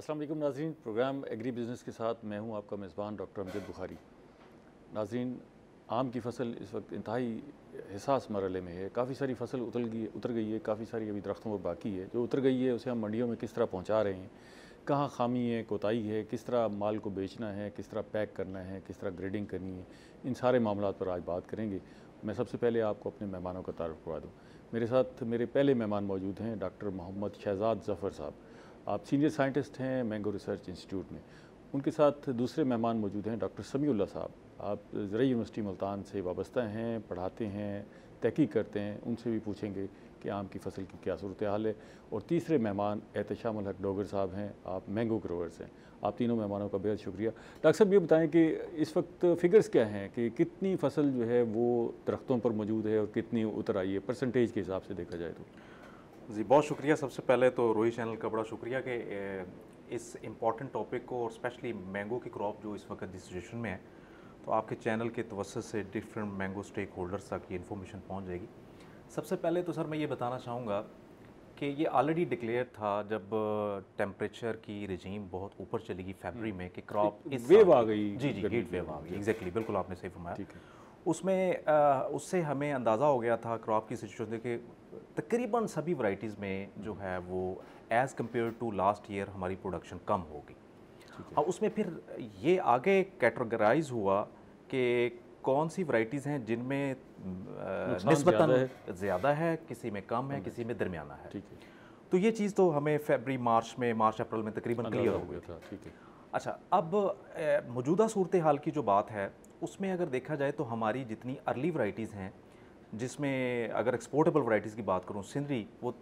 अस्सलाम वालेकुम नाज़रीन, प्रोग्राम एग्री बिज़नेस के साथ मैं हूं आपका मेज़बान डॉक्टर अमजद बुखारी। नाज़रीन, आम की फसल इस वक्त इंतहाई हिसास मरहले में है। काफ़ी सारी फसल उतर गई है, काफ़ी सारी अभी दरख्तों पर बाकी है। जो उतर गई है उसे हम मंडियों में किस तरह पहुँचा रहे हैं, कहाँ खामी है, कोताही है, किस तरह माल को बेचना है, किस तरह पैक करना है, किस तरह ग्रेडिंग करनी है, इन सारे मामलात पर आज बात करेंगे। मैं सबसे पहले आपको अपने मेहमानों का तारुफ करवा दूँ। मेरे साथ मेरे पहले मेहमान मौजूद हैं डॉक्टर मोहम्मद शहजाद ज़फ़र साहब। आप सीनियर साइंटिस्ट हैं मैंगो रिसर्च इंस्टीट्यूट में। उनके साथ दूसरे मेहमान मौजूद हैं डॉक्टर समीउल्लाह साहब। आप ज़रई यूनिवर्सिटी मुल्तान से वाबस्ता हैं, पढ़ाते हैं, तहकीक करते हैं। उनसे भी पूछेंगे कि आम की फसल की क्या सूरत हाल है। और तीसरे मेहमान एहतशामुल हक डोगर साहब हैं, आप मैंगो ग्रोवर्स हैं। आप तीनों मेहमानों का बेहद शुक्रिया। डॉक्टर साहब, ये बताएं कि इस वक्त फ़िगर्स क्या हैं कि कितनी फसल जो है वो दरख्तों पर मौजूद है और कितनी उतर आई है, परसेंटेज के हिसाब से देखा जाए तो? जी, बहुत शुक्रिया। सबसे पहले तो रोही चैनल का बड़ा शुक्रिया कि इस इम्पॉर्टेंट टॉपिक को और स्पेशली मैंगो की क्रॉप जो इस वक्त जिस सिचुएशन में है, तो आपके चैनल के तवज्जुह से डिफरेंट मैंगो स्टेक होल्डर्स तक ये इन्फॉर्मेशन पहुंच जाएगी। सबसे पहले तो सर मैं ये बताना चाहूँगा कि ये ऑलरेडी डिक्लेयर था जब टेम्परेचर की रिजीम बहुत ऊपर चली गई फरवरी में कि क्रॉप इस वेव आ गई। जी हीट वेव आ गई। एग्जैक्टली, बिल्कुल आपने सही फरमाया। ठीक है। उसमें उससे हमें अंदाज़ा हो गया था क्रॉप की सिचुएशन कि तकरीबन सभी वैरायटीज़ में जो है वो as compare to last year हमारी प्रोडक्शन कम होगी। हाँ, उसमें फिर ये आगे कैटेगराइज हुआ कि कौन सी वैरायटीज़ हैं जिनमें निस्बतन ज़्यादा है, किसी में कम है, किसी में दरमियाना है। ठीक है। तो ये चीज़ तो हमें फरवरी मार्च अप्रैल में तकरीबन क्लियर हो गया था। ठीक है। अच्छा, अब मौजूदा सूरत हाल की जो बात है उसमें अगर देखा जाए तो हमारी जितनी अर्ली वैरायटीज़ हैं, जिसमें अगर एक्सपोर्टेबल वैरायटीज़ की बात करूं, सिंदरी वो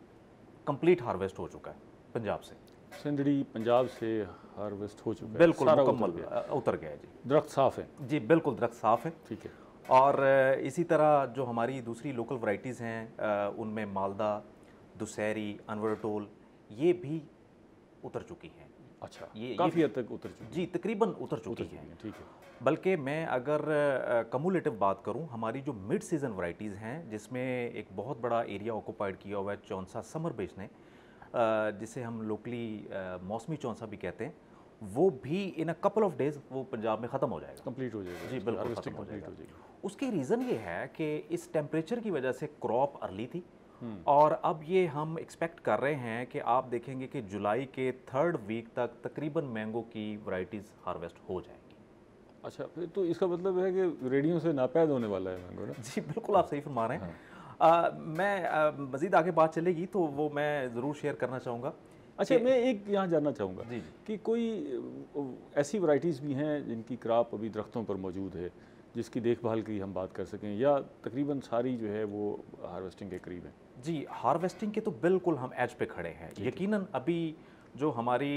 कंप्लीट हार्वेस्ट हो चुका है पंजाब से। सिंदरी पंजाब से हार्वेस्ट हो चुका है, बिल्कुल मुकम्मल उतर गया है जी। दरख्त साफ़ है? जी बिल्कुल, दरख्त साफ़ है। ठीक है। और इसी तरह जो हमारी दूसरी लोकल वैरायटीज़ हैं उनमें मालदा, दुसहरी, अनवरटोल ये भी उतर चुकी हैं। अच्छा, ये काफ़ी हद तक उतर चुकी जी, तकरीबन उतर चुकी हैं। ठीक है। बल्कि मैं अगर कम्युलेटिव बात करूं, हमारी जो मिड सीज़न वैरायटीज़ हैं जिसमें एक बहुत बड़ा एरिया ऑक्यूपाइड किया हुआ है चौंसा समर बेस ने, जिसे हम लोकली मौसमी चौंसा भी कहते हैं, वो भी इन अ कपल ऑफ डेज़ वो पंजाब में ख़त्म हो जाएगा, कंप्लीट हो जाएगा। जी बिल्कुल ख़त्म हो जाएगा। उसकी रीज़न ये है कि इस टेम्परेचर की वजह से क्रॉप अर्ली थी और अब ये हम एक्सपेक्ट कर रहे हैं कि आप देखेंगे कि जुलाई के 3rd वीक तक तकरीबन मैंगो की वैरायटीज़ हार्वेस्ट हो जाएंगी। अच्छा, फिर तो इसका मतलब है कि रेडियो से नापैद होने वाला है मैंगो ना? जी बिल्कुल, आप सही फरमा रहे हैं। मैं मज़ीद आगे बात चलेगी तो वो मैं ज़रूर शेयर करना चाहूँगा। अच्छा, मैं एक यहाँ जानना चाहूँगा जी कि कोई ऐसी वैरायटीज़ भी हैं जिनकी क्रॉप अभी दरख्तों पर मौजूद है, जिसकी देखभाल की हम बात कर सकें, या तकरीबन सारी जो है वो हार्वेस्टिंग के करीब है? जी, हार्वेस्टिंग के तो बिल्कुल हम एज पे खड़े हैं। यकीनन अभी जो हमारी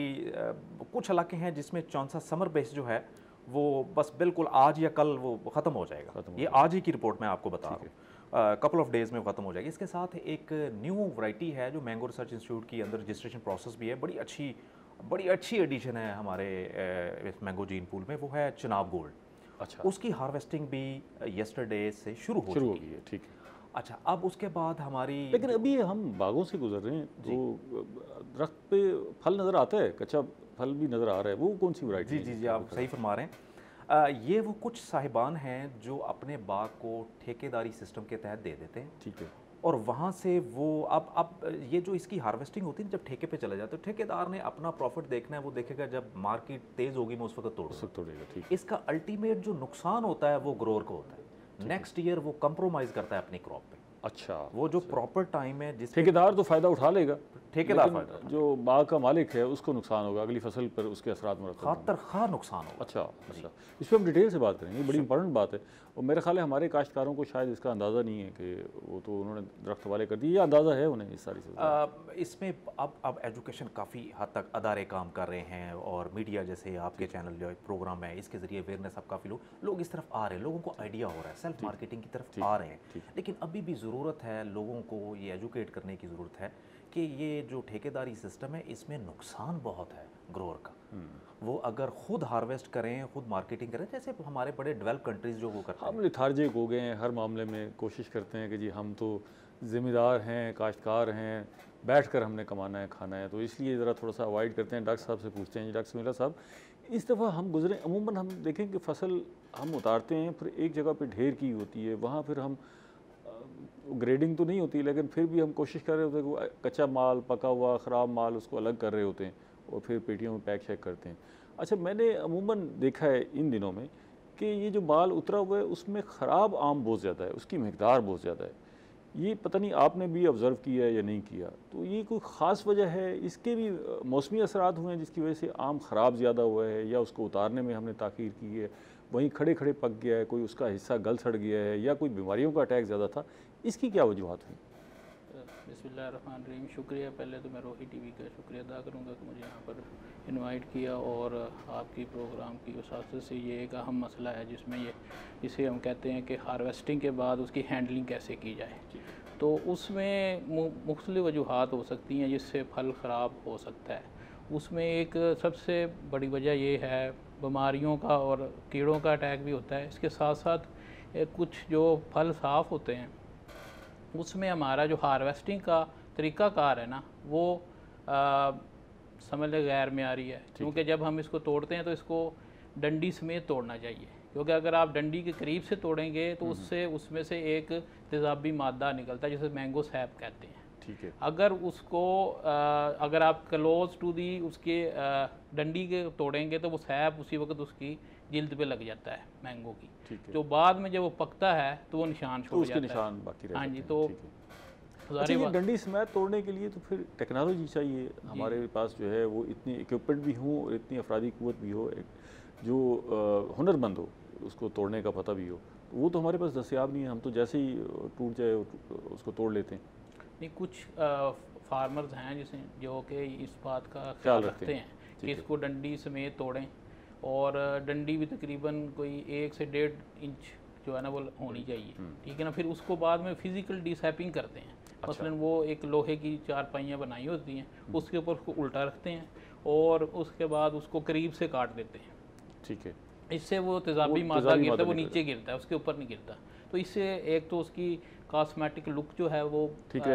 कुछ इलाके हैं जिसमें चौंसा समर बेस जो है वो बस बिल्कुल आज या कल वो ख़त्म हो जाएगा। ये आज ही की रिपोर्ट मैं आपको बता रहा हूँ, कपल ऑफ डेज़ में वो ख़त्म हो जाएगी। इसके साथ एक न्यू वैरायटी है जो मैंगो रिसर्च इंस्टीट्यूट की अंदर रजिस्ट्रेशन प्रोसेस भी है, बड़ी अच्छी एडिशन है हमारे इस मैंगो जीन पूल में, वो है चिनाब गोल्ड। अच्छा, उसकी हार्वेस्टिंग भी यस्टरडे से शुरू हो गई है। ठीक है। अच्छा, अब उसके बाद हमारी, लेकिन अभी हम बागों से गुजर रहे हैं तो दरख्त पे फल नज़र आता है, कच्चा फल भी नज़र आ रहा है, वो कौन सी वैरायटी है? जी जी, आप सही फरमा रहे हैं। ये वो कुछ साहिबान हैं जो अपने बाग को ठेकेदारी सिस्टम के तहत दे देते हैं। ठीक है। और वहाँ से वो अब ये जो इसकी हार्वेस्टिंग होती है जब ठेके पे चले जाते हैं, तो ठेकेदार ने अपना प्रॉफिट देखना है, वो देखेगा जब मार्केट तेज़ होगी मैं उस वक्त तोड़ेगा। ठीक है। इसका अल्टीमेट जो नुकसान होता है वो ग्रोअर को होता है। नेक्स्ट ईयर वो कंप्रोमाइज़ करता है अपनी क्रॉप पे। अच्छा, वो जो प्रॉपर टाइम है जिस ठेकेदार तो फ़ायदा उठा लेगा, ठेकेदार फ़ायदा, जो बाग का मालिक है उसको नुकसान होगा, अगली फसल पर उसके असरात मरतब होंगे। खातर नुकसान होगा। अच्छा, इस पर हम डिटेल से बात करेंगे, बड़ी इंपॉर्टेंट बात है। और मेरा ख्याल है हमारे काश्तकारों को शायद इसका अंदाज़ा नहीं है कि वो तो उन्होंने दरख्त वाले कर दिए, या अंदाज़ा है उन्हें इस सारी चीज़? इसमें अब एजुकेशन काफ़ी हद तक अदारे काम कर रहे हैं और मीडिया जैसे आपके चैनल जो प्रोग्राम है इसके ज़रिए अवेयरनेस, अब काफ़ी लोग इस तरफ आ रहे हैं, लोगों को आइडिया हो रहा है, सेल्फ मार्केटिंग की तरफ आ रहे हैं। लेकिन अभी भी ज़रूरत है लोगों को ये एजुकेट करने की ज़रूरत है कि ये जो ठेकेदारी सिस्टम है इसमें नुकसान बहुत है ग्रोअर का। वो अगर खुद हार्वेस्ट करें, खुद मार्केटिंग करें, जैसे हमारे बड़े डेवलप कंट्रीज़ जो वो करते हैं। हम लिथार्जिक हो गए हैं हर मामले में, कोशिश करते हैं कि जी हम तो ज़िम्मेदार हैं, काश्तकार हैं, बैठ कर हमने कमाना है, खाना है, तो इसलिए ज़रा थोड़ा सा अवॉइड करते हैं। डॉक्टर साहब से पूछते हैं, डॉक्टर समीला साहब इस दफ़ा हम गुज़रे, अमूमन हम देखें कि फ़सल हम उतारते हैं, फिर एक जगह पे ढेर की होती है, वहाँ फिर हम ग्रेडिंग तो नहीं होती, लेकिन फिर भी हम कोशिश कर रहे होते हैं कि कच्चा माल, पका हुआ, ख़राब माल उसको अलग कर रहे होते हैं और फिर पेटियों में पैक शैक करते हैं। अच्छा, मैंने अमूमन देखा है इन दिनों में कि ये जो माल उतरा हुआ है उसमें ख़राब आम बहुत ज़्यादा है, उसकी मकदार बहुत ज़्यादा है। ये पता नहीं आपने भी ऑब्ज़र्व किया है या नहीं किया, तो ये कोई ख़ास वजह है? इसके भी मौसमी असरात हुए हैं जिसकी वजह से आम ख़राब ज़्यादा हुआ है, या उसको उतारने में हमने ताख़ीर की है, वहीं खड़े खड़े पक गया है, कोई उसका हिस्सा गल सड़ गया है, या कोई बीमारियों का अटैक ज़्यादा था? इसकी क्या वजूहत हुई? बिस्मिल्लाहिर्रहमानिर्रहीम। शुक्रिया, पहले तो मैं रोही टीवी का शुक्रिया अदा करूँगा कि मुझे यहाँ पर इनवाइट किया, और आपकी प्रोग्राम की वसात से ये एक अहम मसला है जिसमें ये जिसे हम कहते हैं कि हार्वेस्टिंग के बाद उसकी हैंडलिंग कैसे की जाए। तो उसमें मुख्तलिफ वजूहात हो सकती हैं जिससे फल ख़राब हो सकता है। उसमें एक सबसे बड़ी वजह ये है बीमारियों का और कीड़ों का अटैक भी होता है। इसके साथ साथ कुछ जो फल साफ़ होते हैं उसमें हमारा जो हार्वेस्टिंग का तरीक़ाकार है ना, वो समझ लें गैर मेयारी है, क्योंकि जब हम इसको तोड़ते हैं तो इसको डंडी समेत तोड़ना चाहिए, क्योंकि अगर आप डंडी के करीब से तोड़ेंगे तो उसमें से एक तेज़ाबी मादा निकलता है जिसे मैंगो सैप कहते हैं। ठीक है। अगर उसको अगर आप क्लोज टू दी उसके डंडी के तोड़ेंगे तो वो सैप उसी वक्त उसकी जिल्द पे लग जाता है मैंगो की। जो बाद में जब वो पकता है तो वो निशान छोड़ जाता है, निशान बाकी रहते हैं। हाँ जी। तो अच्छा, ये डंडी समेत तोड़ने के लिए तो फिर टेक्नोलॉजी चाहिए हमारे पास, जो है वो इतनी इक्विपमेंट भी हो और इतनी अफरादी क़ुव्वत भी हो, जो हुनरमंद हो, उसको तोड़ने का पता भी हो, वो तो हमारे पास दस्तयाब नहीं है। हम तो जैसे ही टूट जाए उसको तोड़ लेते हैं। नहीं, कुछ फार्मर्स हैं जिसे जो कि इस बात का ख्याल रखते हैं कि इसको डंडी समेत तोड़ें, और डंडी भी तकरीबन कोई 1 से 1.5 इंच जो है ना वो होनी चाहिए, ठीक है ना। फिर उसको बाद में फिज़िकल डिसैपिंग करते हैं। मसलन वो एक लोहे की 4 पहियाँ बनाई होती हैं, उसके ऊपर उसको उल्टा रखते हैं और उसके बाद उसको करीब से काट देते हैं। ठीक है। इससे वो तेज़ाबी मादा गिरता है, वो नीचे गिरता है, उसके ऊपर नहीं गिरता। तो इससे एक तो उसकी कॉस्मेटिक लुक जो है वो ठीक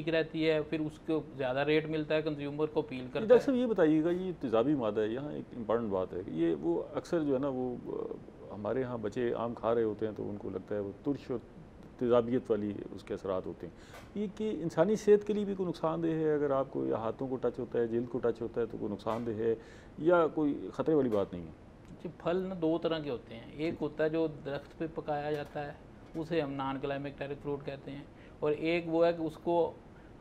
रहती है, फिर उसको ज़्यादा रेट मिलता है, कंज्यूमर को अपील करता है। डॉक्टर साहब ये बताइएगा, ये तेज़ाबी मादा है, यहाँ एक इम्पॉर्टेंट बात है कि ये वो अक्सर जो है ना वो हमारे यहाँ बच्चे आम खा रहे होते हैं तो उनको लगता है वो तुर्श और तेज़ाबियत वाली उसके असरात होते हैं। ये कि इंसानी सेहत के लिए भी कोई नुकसानदेह है? अगर आपको या हाथों को टच होता है, जिल्द को टच होता है तो कोई नुकसानदेह है या कोई ख़तरे वाली बात नहीं है? जी, फल ना 2 तरह के होते हैं। एक होता है जो दरख्त पे पकाया जाता है, उसे हम नॉन क्लाइमेक्टेरिक फ्रूट कहते हैं, और एक वो है कि उसको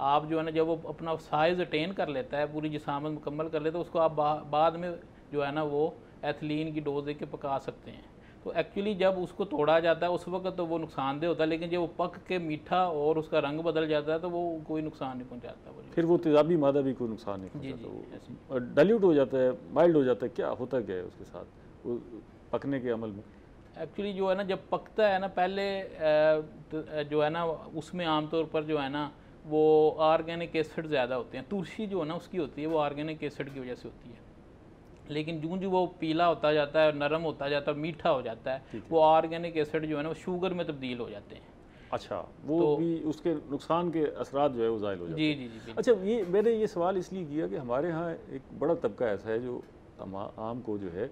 आप जो है ना जब वो अपना साइज़ अटेन कर लेता है, पूरी जिसामत मुकम्मल कर लेता है, उसको आप बाद में जो है ना वो एथिलीन की डोज दे के पका सकते हैं। तो एक्चुअली जब उसको तोड़ा जाता है उस वक्त तो वो नुकसानदेह होता है, लेकिन जब वो पक के मीठा और उसका रंग बदल जाता है तो वो कोई नुकसान नहीं पहुँचाता। फिर वो तेज़ाबी मादा भी कोई नुकसान नहीं पहुँचाता, वो डाइल्यूट हो जाता है, माइल्ड हो जाता है, क्या होता क्या है उसके साथ वो पकने के अमल में? एक्चुअली जो है ना जब पकता है ना, पहले जो है ना उसमें आमतौर पर जो है ना वो ऑर्गेनिक एसिड ज़्यादा होते हैं। तुलसी जो है ना उसकी होती है वो ऑर्गेनिक एसिड की वजह से होती है, लेकिन जो वो पीला होता जाता है, नरम होता जाता है, मीठा हो जाता है, वो ऑर्गेनिक एसिड जो है ना वो शुगर में तब्दील हो जाते हैं। अच्छा, वो तो भी उसके नुकसान के असरात जो है वो ज़ाहिर हो जाते हैं। जी। अच्छा, ये मैंने ये सवाल इसलिए किया कि हमारे यहाँ एक बड़ा तबका ऐसा है जो आम को जो है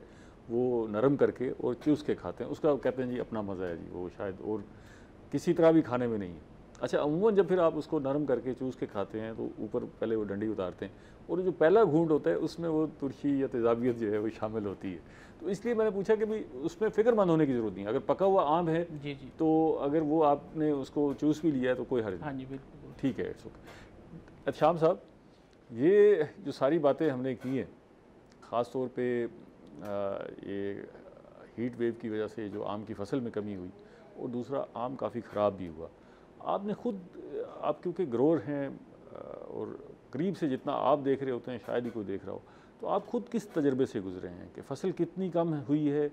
वो नरम करके और चूस के खाते हैं, उसका कहते हैं जी अपना मज़ा है जी, वो शायद और किसी तरह भी खाने में नहीं है। अच्छा, अमूमन जब फिर आप उसको नरम करके चूस के खाते हैं तो ऊपर पहले वो डंडी उतारते हैं और जो पहला घूंट होता है उसमें वो तुर्शी या तेज़ाबियत जो है वो शामिल होती है। तो इसलिए मैंने पूछा कि भाई उसमें फ़िक्रमंद होने की ज़रूरत नहीं है। अगर पका हुआ आम है जी तो अगर वो आपने उसको चूस भी लिया है तो कोई हर्ज नहीं। हाँ जी, बिल्कुल ठीक है। अच्छा शाम साहब, ये जो सारी बातें हमने की हैं, ख़ास तौर पे ये हीट वेव की वजह से जो आम की फसल में कमी हुई और दूसरा आम काफ़ी ख़राब भी हुआ, आपने खुद, आप क्योंकि ग्रोअर हैं और करीब से जितना आप देख रहे होते हैं शायद ही कोई देख रहा हो, तो आप खुद किस तजर्बे से गुजरे हैं कि फसल कितनी कम हुई है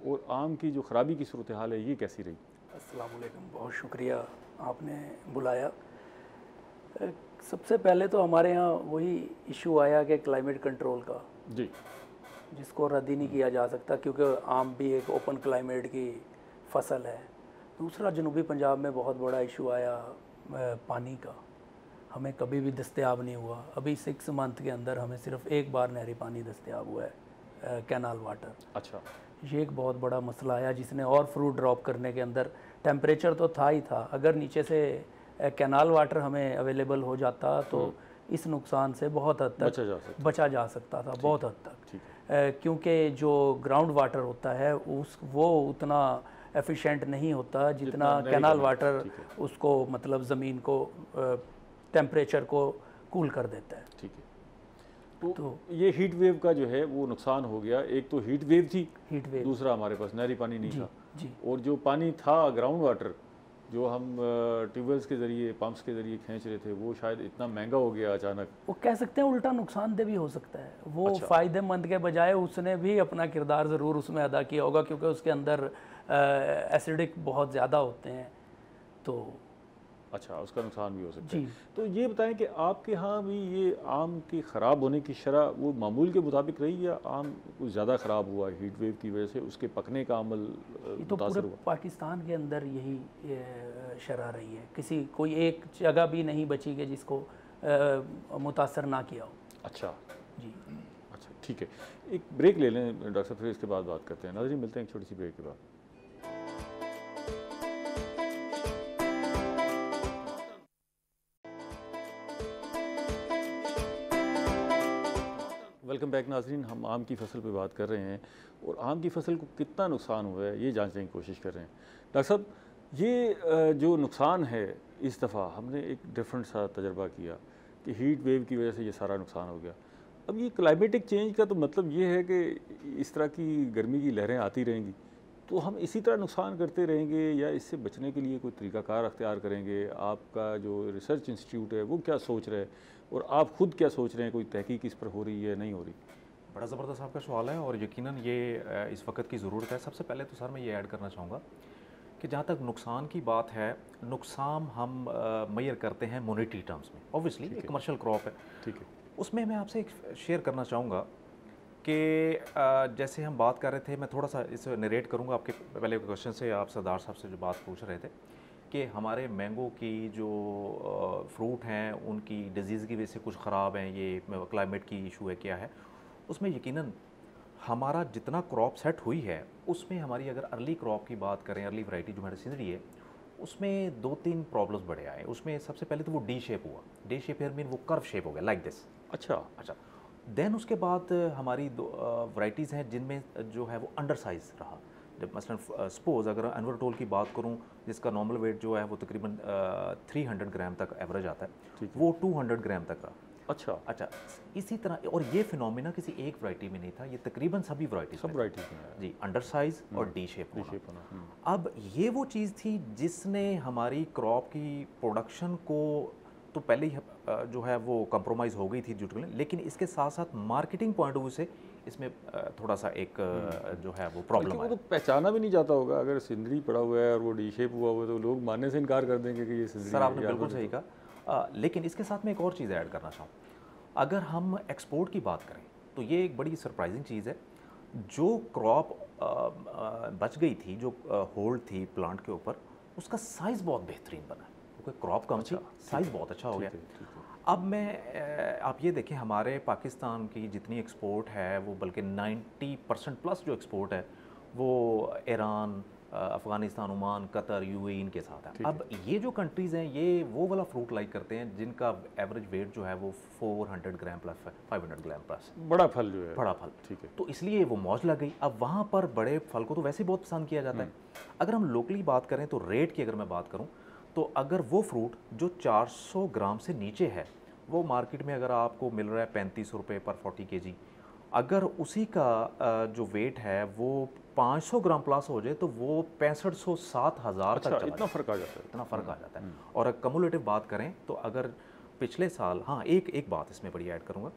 और आम की जो ख़राबी की सूरत हाल है ये कैसी रही? अस्सलाम वालेकुम, बहुत शुक्रिया आपने बुलाया। सबसे पहले तो हमारे यहाँ वही इशू आया कि क्लाइमेट कंट्रोल का जी, जिसको रद्द ही नहीं किया जा सकता क्योंकि आम भी एक ओपन क्लाइमेट की फसल है। दूसरा, जनूबी पंजाब में बहुत बड़ा इशू आया पानी का। हमें कभी भी दस्तयाब नहीं हुआ। अभी 6 मंथ के अंदर हमें सिर्फ एक बार नहरी पानी दस्तयाब हुआ है, कैनाल वाटर। अच्छा, ये एक बहुत बड़ा मसला आया जिसने और फ्रूट ड्रॉप करने के अंदर, टेम्परेचर तो था ही था, अगर नीचे से कैनाल वाटर हमें अवेलेबल हो जाता तो इस नुकसान से बहुत हद तक बचा जा सकता था, बहुत हद तक। क्योंकि जो ग्राउंड वाटर होता है वो उतना एफिशिएंट नहीं होता जितना कैनाल वाटर उसको मतलब ज़मीन को टेम्परेचर को कूल कर देता है। ठीक है, तो ये हीट वेव का जो है वो नुकसान हो गया। एक तो हीट वेव थी, दूसरा हमारे पास नहरी पानी नहीं था, और जो पानी था ग्राउंड वाटर जो हम ट्यूबवेल्स के ज़रिए, पंप्स के ज़रिए खींच रहे थे, वो शायद इतना महंगा हो गया अचानक। वो कह सकते हैं उल्टा नुकसानदेह भी हो सकता है। वो अच्छा। फ़ायदेमंद के बजाय उसने भी अपना किरदार ज़रूर उसमें अदा किया होगा, क्योंकि उसके अंदर एसिडिक बहुत ज़्यादा होते हैं, तो अच्छा उसका नुकसान भी हो सकता है। तो ये बताएं कि आपके यहाँ भी ये आम की ख़राब होने की शरह वो मामूल के मुताबिक रही, या आम कुछ ज़्यादा ख़राब हुआ हीट वेव की वजह से, उसके पकने का अमल तो पूरे पाकिस्तान के अंदर यही शरह रही है, किसी कोई एक जगह भी नहीं बची कि जिसको मुतासर ना किया हो। अच्छा जी, अच्छा ठीक है, एक ब्रेक ले लें डॉक्टर साहब, फिर इसके बाद बात करते हैं। नाज़रीन मिलते हैं एक छोटी सी ब्रेक के बाद। वेलकम बैक नाज़रीन, हम आम की फसल पे बात कर रहे हैं और आम की फसल को कितना नुकसान हुआ है ये जानने की कोशिश कर रहे हैं। डॉक्टर साहब, ये जो नुकसान है इस दफ़ा हमने एक डिफरेंट सा तजर्बा किया कि हीट वेव की वजह से ये सारा नुकसान हो गया। अब ये क्लाइमेटिक चेंज का तो मतलब ये है कि इस तरह की गर्मी की लहरें आती रहेंगी, तो हम इसी तरह नुकसान करते रहेंगे या इससे बचने के लिए कोई तरीक़ाकार अख्तियार करेंगे? आपका जो रिसर्च इंस्टीट्यूट है वो क्या सोच रहा है, और आप ख़ुद क्या सोच रहे हैं? कोई तहकीक इस पर हो रही है, नहीं हो रही? बड़ा ज़बरदस्त आपका सवाल है और यकीनन ये इस वक्त की ज़रूरत है। सबसे पहले तो सर मैं ये ऐड करना चाहूँगा कि जहाँ तक नुकसान की बात है, नुकसान हम मेजर करते हैं मॉनेटरी टर्म्स में। ऑब्वियसली एक कमर्शियल क्रॉप है, ठीक है, उसमें मैं आपसे एक शेयर करना चाहूँगा कि जैसे हम बात कर रहे थे, मैं थोड़ा सा इसे नरेट करूँगा आपके पहले क्वेश्चन से। आप सरदार साहब से जो बात पूछ रहे थे कि हमारे मैंगो की जो फ्रूट हैं उनकी डिजीज़ की वजह से कुछ ख़राब हैं, ये क्लाइमेट की इशू है, क्या है उसमें? यकीनन हमारा जितना क्रॉप सेट हुई है उसमें हमारी अगर अर्ली क्रॉप की बात करें, अर्ली वैरायटी जो हमारी सिंदरी है, उसमें 2-3 प्रॉब्लम्स बड़े आए। उसमें सबसे पहले तो वो डी शेप हुआ। डी शेप हेयर मीन वो कर्व शेप हो गया लाइक दिस। अच्छा, देन उसके बाद हमारी 2 वैरायटीज़ हैं जिनमें जो है वो अंडर साइज़ रहा। जब मसलन सपोज़ अगर अनवरटोल की बात करूं जिसका नॉर्मल वेट जो है वो तकरीबन 300 ग्राम तक एवरेज आता है, वो 200 ग्राम तक रहा। अच्छा, इसी तरह, और ये फिनोमिना किसी एक वैरायटी में नहीं था, ये तकरीबन सभी वैरायटीज़ में जी, अंडर साइज़ और डी शेप होना। अब ये वो चीज़ थी जिसने हमारी क्रॉप की प्रोडक्शन को तो पहले ही जो है वो कंप्रोमाइज़ हो गई थी ड्यूटी, लेकिन इसके साथ साथ मार्केटिंग पॉइंट ऑफ व्यू से इसमें थोड़ा सा एक जो है वो प्रॉब्लम है। वो तो पहचाना भी नहीं जाता होगा, अगर सिंदरी पड़ा हुआ है और वो डी शेप हुआ हुआ है तो लोग मानने से इनकार कर देंगे कि ये सिंदरी। सर आपने बिल्कुल सही कहा, लेकिन इसके साथ में एक और चीज़ ऐड करना चाहूँ। अगर हम एक्सपोर्ट की बात करें तो ये एक बड़ी सरप्राइजिंग चीज़ है। जो क्रॉप बच गई थी, जो होल्ड थी प्लांट के ऊपर, उसका साइज़ बहुत बेहतरीन बना, क्योंकि क्रॉप कम थी, साइज़ बहुत अच्छा हो गया। अब आप ये देखें, हमारे पाकिस्तान की जितनी एक्सपोर्ट है वो बल्कि 90% प्लस जो एक्सपोर्ट है वो Iran, Afghanistan, Oman, Qatar, UAE इनके साथ है। अब ये जो कंट्रीज़ हैं ये वो वाला फ्रूट लाइक करते हैं जिनका एवरेज वेट जो है वो 400 ग्राम प्लस 500 ग्राम प्लस, बड़ा फल जो है, बड़ा फल, ठीक है। तो इसलिए वो मौज लग गई। अब वहाँ पर बड़े फल को तो वैसे ही बहुत पसंद किया जाता है। अगर हम लोकली बात करें तो रेट की अगर मैं बात करूँ तो अगर वो फ्रूट जो 400 ग्राम से नीचे है वो मार्केट में अगर आपको मिल रहा है 35 रुपये पर 40 kg, अगर उसी का जो वेट है वो 500 ग्राम प्लस हो जाए तो वो 6500-7000 तक चला। इतना फ़र्क आ जाता है, इतना फ़र्क आ जाता है। और कम्युलेटिव बात करें तो अगर पिछले साल, हाँ एक बात इसमें बड़ी ऐड करूँगा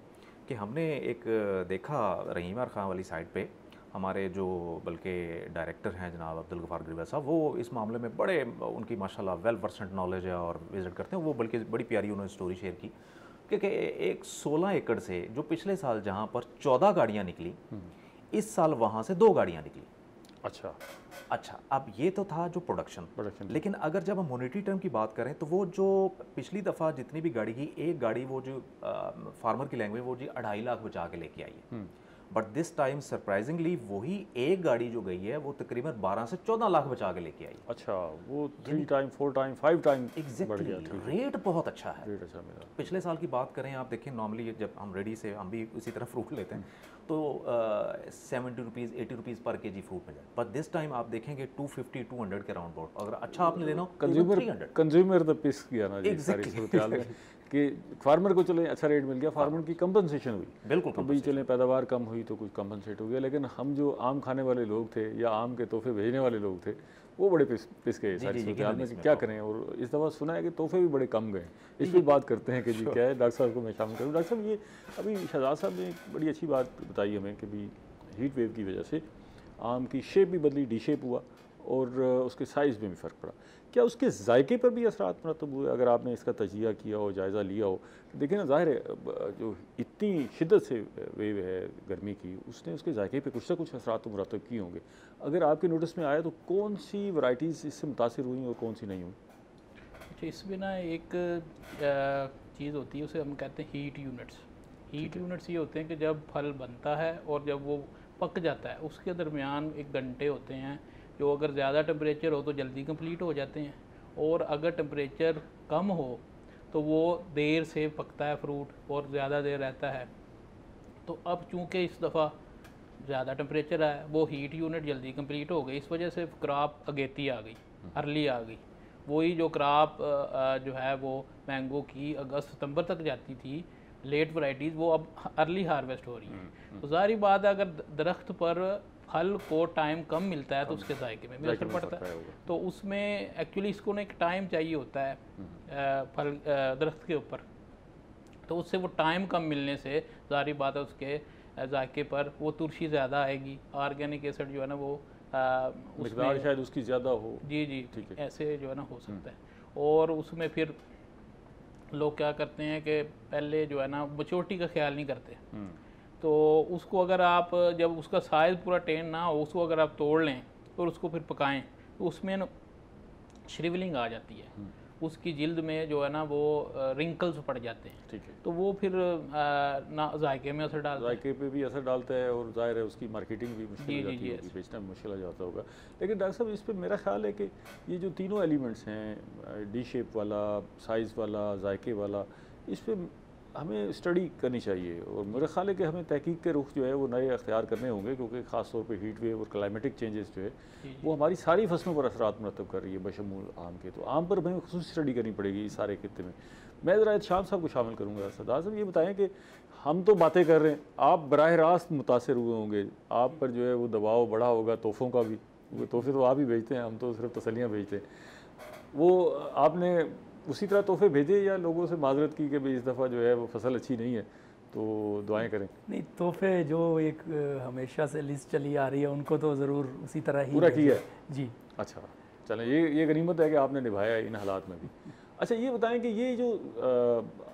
कि हमने एक देखा रहीमा खां वाली साइड पे, हमारे जो बल्कि डायरेक्टर हैं जनाब अब्दुल गफ़ार गिरवा साहब, वो इस मामले में बड़े, उनकी माशाल्लाह वेल वर्सेंट नॉलेज है और विज़िट करते हैं वो, बल्कि बड़ी प्यारी उन्होंने स्टोरी शेयर की क्योंकि एक 16 एकड़ से जो पिछले साल जहाँ पर 14 गाड़ियाँ निकली, इस साल वहाँ से 2 गाड़ियाँ निकली। अच्छा, अब ये तो था जो प्रोडक्शन, लेकिन अगर जब हम मॉनेटरी टर्म की बात करें तो वो जो पिछली दफ़ा जितनी भी गाड़ी की, एक गाड़ी वो जो फार्मर की लैंग्वेज वो जी 2.5 लाख बचा के लेके आई है, बट दिस टाइम सरप्राइजिंगली वही एक गाड़ी जो गई है वो तकरीबन 12 से 14 लाख बचा के लेके आई। अच्छा, वो 3 time 4 time 5 time exactly, rate बहुत अच्छा है। रेट अच्छा मिला। पिछले साल की बात करें आप देखें, नॉर्मली जब हम रेडी से हम भी उसी तरह फ्रूट लेते हैं तो 70 रुपीज़ 80 रुपीज़ पर केजी फ्रूट मिल जाए, बट दिस टाइम आप देखेंगे 250 200 के राउंड अबाउट, अगर अच्छा आपने लेना हो कंज्यूमर तो पिस किया ना जी सारी सूरत में कि फार्मर को चले अच्छा रेट मिल गया, फार्मर की कंपनसेशन हुई, बिल्कुल तो भाई चले पैदावार कम हुई तो कुछ कंपनसेट हो गया, लेकिन हम जो आम खाने वाले लोग थे या आम के तोहफे भेजने वाले लोग थे वो बड़े पिस गए सारी सूरत में, क्या करें। और इस दफ़ा सुना है कि तोहफे भी बड़े कम गए, इस पर बात करते हैं कि जी क्या है। डॉक्टर साहब को मैं शामिल करूँ। डॉक्टर साहब, ये अभी शहजाद साहब ने एक बड़ी अच्छी बात बताई हमें कि भाई हीट वेव की वजह से आम की शेप भी बदली, डी शेप हुआ और उसके साइज़ में भी फ़र्क पड़ा। क्या उसके जायके पर भी असरात मरतब हुए? अगर आपने इसका तजिया किया हो, जायज़ा लिया हो, देखिए ना, ज़ाहिर है जो इतनी शिद्दत से वेव है गर्मी की, उसने उसके जायके पे कुछ ना कुछ असरात तो मुरतब किए होंगे। अगर आपके नोटिस में आया तो कौन सी वैराइटीज़ इससे मुतासिर हुई और कौन सी नहीं हुई? अच्छा, इसमें ना एक चीज़ होती है, उसे हम कहते हैं हीट यूनिट्स। हीट यूनिट्स ये होते हैं कि जब फल बनता है और जब वो पक जाता है उसके दरमियान एक घंटे होते हैं जो अगर ज़्यादा टेम्परेचर हो तो जल्दी कंप्लीट हो जाते हैं, और अगर टेम्परेचर कम हो तो वो देर से पकता है फ्रूट और ज़्यादा देर रहता है। तो अब चूँकि इस दफ़ा ज़्यादा टेम्परेचर आया, वो हीट यूनिट जल्दी कंप्लीट हो गई, इस वजह से क्रॉप अगेती आ गई, अर्ली आ गई। वही जो क्रॉप जो है वो मैंगो की अगस्त सितंबर तक जाती थी, लेट वैराइटीज़, वो अब अर्ली हार्वेस्ट हो रही है। तो ज़ाहिर बात है अगर दरख्त पर फल को टाइम कम मिलता है तो उसके जायके में भी असर पड़ता है। तो उसमें एक्चुअली इसको ना एक टाइम चाहिए होता है फल दरख्त के ऊपर, तो उससे वो टाइम कम मिलने से ज़ाहिर बात है उसके जायके पर वो तुरशी ज़्यादा आएगी, ऑर्गेनिक एसिड जो है ना वो उसमें शायद उसकी ज़्यादा हो। जी जी, ऐसे जो है ना हो सकता है। और उसमें फिर लोग क्या करते हैं कि पहले जो है ना मैच्योरिटी का ख्याल नहीं करते, तो उसको अगर आप जब उसका साइज़ पूरा टेन ना हो उसको अगर आप तोड़ लें और उसको फिर पकाएं तो उसमें ना श्रिवलिंग आ जाती है, उसकी जिल्द में जो है ना वो रिंकल्स पड़ जाते हैं। ठीक है, तो वो फिर ना जायके में असर डालता है, जायके पे भी असर डालता है और जाहिर है उसकी मार्केटिंग भी मुश्किल हो जाती होगी, बेचना भी मुश्किल हो जाता होगा। लेकिन डॉक्टर साहब, इस पे मेरा ख्याल है कि ये जो तीनों एलिमेंट्स हैं, डी शेप वाला, साइज़ वाला, जायके वाला, इस पर हमें स्टडी करनी चाहिए और मेरा ख्याल है कि हमें तहकीक के रुख जो है वो नए अख्तियार करने होंगे, क्योंकि ख़ास तौर पे हीट वेव और क्लाइमेटिक चेंजेस जो है वो हमारी सारी फसलों पर असरात मरतब कर रही है बशमूल आम के। तो आम पर हमें खुसूसी स्टडी करनी पड़ेगी इस सारे खित्ते में। मैं ज़रा शाम साहब को शामिल करूँगा। सरदार साहब, ये बताएँ कि हम तो बातें कर रहे हैं, आप बराह रास्त मुतासर हुए होंगे, आप पर जो है वो दबाव बढ़ा होगा तोहफ़ों का भी, वो तोहफ़े तो आप ही भेजते हैं, हम तो सिर्फ तसल्लियाँ भेजते हैं। वो आपने उसी तरह तोहफे भेजे या लोगों से माजरत की कि भाई इस दफ़ा जो है वो फसल अच्छी नहीं है तो दुआएं करें? नहीं, तोहफे जो एक हमेशा से लिस्ट चली आ रही है उनको तो ज़रूर उसी तरह ही पूरा किया है जी। अच्छा, चलें, ये गनीमत है कि आपने निभाया इन हालात में भी। अच्छा, ये बताएं कि ये जो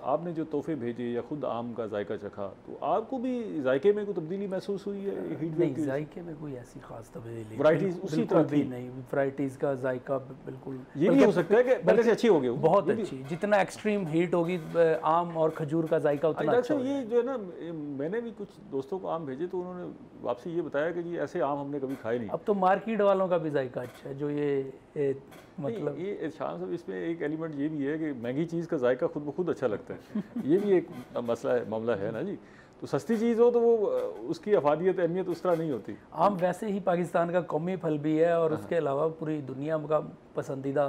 आपने जो तोहफे भेजे या ख़ुद आम का जायका चखा, तो आपको भी जायके में कोई तब्दीली महसूस हुई है? हीट वेव की जायके में कोई ऐसी खास तब्दीली, वैराइटीज़ उसी तरह भी नहीं, वैराइटीज़ का जायका बिल्कुल, ये भी हो सकता है कि पहले से अच्छी हो गई, बहुत अच्छी, जितना एक्सट्रीम हीट होगी आम और खजूर का जायका उतना अच्छा। ये जो है ना, मैंने भी कुछ दोस्तों को आम भेजे तो उन्होंने वापसी ये बताया कि जी ऐसे आम हमने कभी खाए नहीं। अब तो मार्केट वालों का भी जायका अच्छा है, जो ये मतलब ये शान साहब, इसमें एक एलिमेंट ये भी है कि महंगी चीज़ का जायका खुद ब खुद अच्छा लगता है ये भी एक मामला है ना जी। तो सस्ती चीज़ हो तो वो उसकी अफादियत अहमियत उस तरह नहीं होती। आम वैसे ही पाकिस्तान का कौमी फल भी है और उसके अलावा पूरी दुनिया का पसंदीदा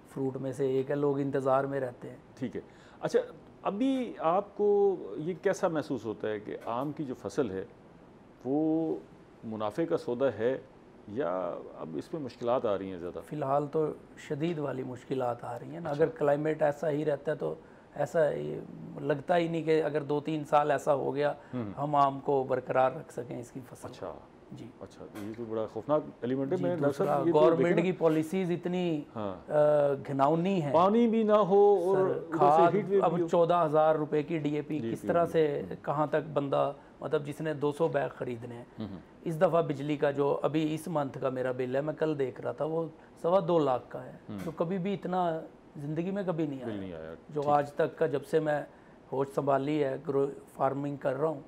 फ्रूट में से एक है, लोग इंतज़ार में रहते हैं। ठीक है, अच्छा, अभी आपको ये कैसा महसूस होता है कि आम की जो फसल है वो मुनाफे का सौदा है या अब इसमें मुश्किलात आ रही हैं ज़्यादा? फ़िलहाल तो शदीद वाली मुश्किलात आ रही हैं ना। अगर क्लाइमेट ऐसा ही रहता है तो ऐसा ये लगता ही नहीं कि अगर 2-3 साल ऐसा हो गया हम आम को बरकरार रख सकें इसकी फसल। अच्छा जी, अच्छा, ये तो बड़ा खौफनाक एलिमेंट है। गवर्नमेंट की पॉलिसीज इतनी घिनौनी है, पानी भी ना हो और खाद, अब 14,000 रुपए की DAP किस तरह से कहाँ तक बंदा मतलब जिसने 200 बैग खरीदने हैं, इस दफ़ा बिजली का जो अभी इस मंथ का मेरा बिल है, मैं कल देख रहा था, वो 2.25 लाख का है, जो कभी भी इतना ज़िंदगी में कभी नहीं आया। जो आज तक का, जब से मैं होश संभाली है, ग्रो फार्मिंग कर रहा हूँ,